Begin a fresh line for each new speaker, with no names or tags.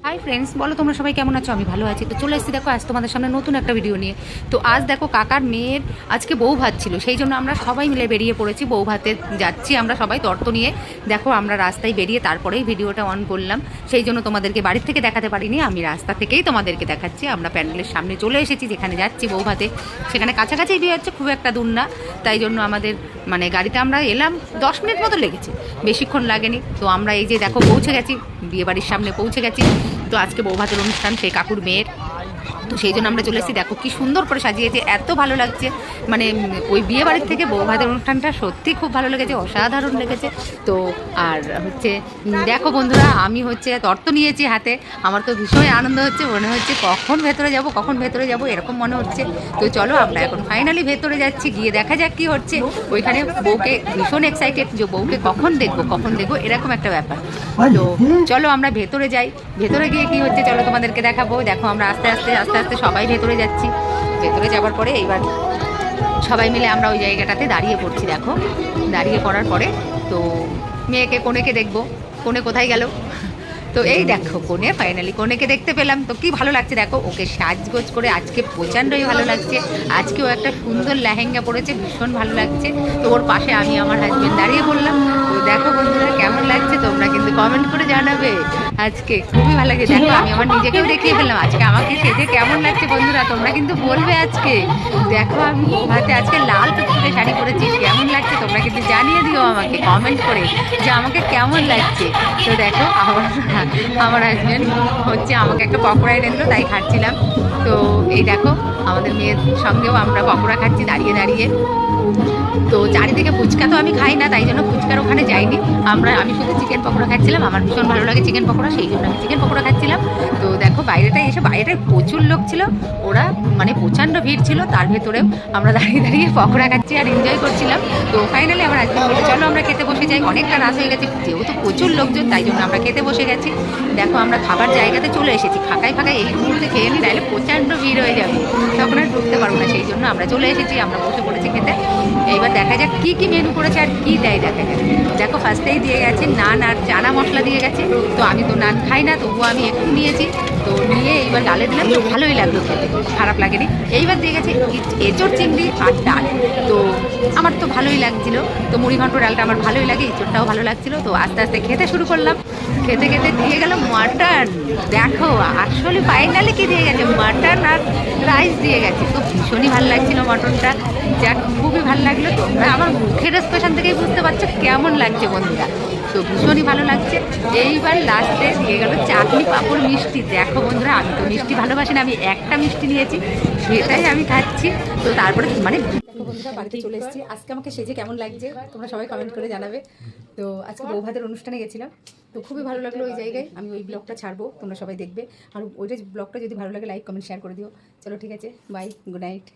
Hi friends, বলো তোমরা সবাই কেমন আছো? আমি ভালো আছি। তো চলে এসেছি দেখো আজ তোমাদের সামনে নতুন একটা ভিডিও নিয়ে। তো আজ দেখো কাকার মেয়ের আজকে বউ ভাত ছিল, সেই জন্য আমরা সবাই মিলে বেরিয়ে পড়েছি। বউ ভাতে যাচ্ছি আমরা সবাই তর্ত নিয়ে। দেখো আমরা রাস্তায় বেরিয়ে তারপরেই ভিডিওটা অন করলাম, সেই জন্য তোমাদেরকে বাড়ির থেকে দেখাতে পারিনি। আমি রাস্তা থেকেই তোমাদেরকে দেখাচ্ছি। আমরা প্যান্ডেলের সামনে চলে এসেছি, যেখানে যাচ্ছি বউ ভাতে। সেখানে কাছাকাছি বিয়ে হচ্ছে, খুব একটা দূর না, তাই জন্য আমাদের গাড়িতে আমরা এলাম 10 মিনিট মতো লেগেছে, বেশিক্ষণ লাগেনি। তো আমরা এই যে দেখো পৌঁছে গেছি, বিয়ে বাড়ির সামনে পৌঁছে গেছি। তো আজকে বউ ভাতের অনুষ্ঠান, সেই কাকুর মেয়ের। তো সেই জন্য আমরা চলে এসেছি। দেখো কি সুন্দর করে সাজিয়েছে, এত ভালো লাগছে। ওই বিয়ে বাড়ির থেকে বউ ভাতের অনুষ্ঠানটা সত্যি খুব ভালো লেগেছে, অসাধারণ লেগেছে। তো আর দেখো বন্ধুরা, আমি তর্ত নিয়েছি হাতে। আমার তো ভীষণই আনন্দ হচ্ছে, মনে হচ্ছে কখন ভেতরে যাব এরকম মনে হচ্ছে। তো চলো আমরা এখন ফাইনালি ভেতরে যাচ্ছি, গিয়ে দেখা যাক কি হচ্ছে। ওইখানে বউকে ভীষণ এক্সাইটেড, যে বউকে কখন দেখবো এরকম একটা ব্যাপার। তো চলো আমরা ভেতরে যাই, ভেতরে গিয়ে কি হচ্ছে চলো তোমাদেরকে দেখাবো। দেখো আমরা আস্তে আস্তে সবাই ভেতরে যাচ্ছি। ভেতরে যাবার পরে এইবার সবাই মিলে আমরা ওই জায়গাটাতে দাঁড়িয়ে পড়ছি। দেখো দাঁড়িয়ে পড়ার পরে তো কনেকে দেখবো। কনে কোথায় গেল? তো এই দেখো ফাইনালি কনেকে দেখতে পেলাম। তো কি ভালো লাগছে দেখো, ওকে সাজগোজ করে আজকে প্রচণ্ডই ভালো লাগছে। আজকেও একটা সুন্দর লেহেঙ্গা পরেছে, ভীষণ ভালো লাগছে। তো ওর পাশে আমি আমার হাজবেন্ড দাঁড়িয়ে পড়লাম। তো দেখো বন্ধুরা কেমন লাগছে তোমরা কিন্তু কমেন্ট করে জানাবে। আজকে খুবই ভালো লাগছে। দেখো আমি আমার নিজেকেও দেখিয়ে ফেললাম আজকে আমাকে সেজে কেমন লাগছে। বন্ধুরা তোমরা কিন্তু বলবে আজকে। দেখো আমি হাতে আজকে লাল টুকটুকে শাড়ি পরেছি, কেমন লাগছে তোমরা কিন্তু জানিয়ে দিও আমাকে কমেন্ট করে যে আমাকে কেমন লাগছে। তো দেখো আমার হাজবেন্ড আমাকে একটা পকোড়া এনে দিল, তাই খাচ্ছিলাম। তো এই দেখো আমাদের মেয়ের সঙ্গেও আমরা পকোড়া খাচ্ছি দাঁড়িয়ে। তো চারিদিকে ফুচকা তো আমি খাই না, তাই জন্য ফুচকার ওখানে যাইনি। আমি শুধু চিকেন পকোড়া খাচ্ছিলাম। আমার ভীষণ ভালো লাগে চিকেন পকোড়া, সেই জন্য আমি চিকেন পকোড়া খাচ্ছিলাম। তো দেখো বাইরেটায় প্রচুর লোক ছিল, ওরা প্রচণ্ড ভিড় ছিল। তার ভেতরেও আমরা দাঁড়িয়ে পকোড়া খাচ্ছি আর এনজয় করছিলাম। তো ফাইনালি আমার হাজবেন্ড বলে চলো আমরা খেতে বসে যাই, অনেকটা রাত হয়ে গেছে, যেহেতু প্রচুর লোকজন তাই জন্য আমরা খেতে বসে গেছি। দেখো আমরা খাবার জায়গাতে চলে এসেছি, ফাঁকায় এই মুহূর্তে খেয়ে নিই, তাহলে প্রচণ্ড ভিড় হয়ে যাবে, তখন আর ঢুকতে পারবো না। সেই জন্য আমরা চলে এসেছি, আমরা বসে পড়েছি খেতে। এইবার দেখা যাক কি মেনু করেছে আর কি দেয় দেখা যাক। দেখো ফার্স্টেই দিয়ে গেছে নান আর চানা মশলা দিয়ে গেছে। তো আমি তো নান খাই না, তবুও আমি একটু নিয়েছি। তো নিয়ে এইবার ডালে দিলাম, তো ভালোই লাগলো খেতে, খারাপ লাগেনি। এইবার দিয়ে গেছে এঁচোড় চিংড়ি আর ডাল। তো আমার তো ভালোই লাগছিলো। তো মুড়ি ঘন্ট ডালটা আমার ভালোই লাগে, এঁচোড়টাও ভালো লাগছিলো। তো আস্তে আস্তে খেতে শুরু করলাম। খেতে দিয়ে গেল মাটন। দেখো আসলে ফাইনালি কি দিয়ে গেছে, মাটন আর রাইস দিয়ে গেছে। তো ভীষণই ভালো লাগছিলো মাটনটা, যাক খুবই ভালো লাগলো। তোমরা আমার মুখের এক্সপ্রেশন থেকেই বুঝতে পারছো কেমন লাগছে বন্ধুরা। তো ভীষণই ভালো লাগছে। এইবার লাস্টে দিয়ে গেল চাটনি পাঁপড় মিষ্টি। দেখো বন্ধুরা আমি তো মিষ্টি ভালোবাসি না, আমি একটা মিষ্টি নিয়েছি, সেটাই আমি খাচ্ছি। তো তারপরে দেখো বন্ধুরা বাড়িতে চলে এসেছি। আজকে আমাকে সেজে কেমন লাগছে তোমরা সবাই কমেন্ট করে জানাবে। তো আজকে বউ ভাতের অনুষ্ঠানে গেছিলাম, তো খুবই ভালো লাগলো ওই জায়গায়। আমি ওই ব্লগটা ছাড়বো, তোমরা সবাই দেখবে। আর ওইটা ব্লগটা যদি ভালো লাগে লাইক কমেন্ট শেয়ার করে দিও। চলো ঠিক আছে, বাই, গুড নাইট।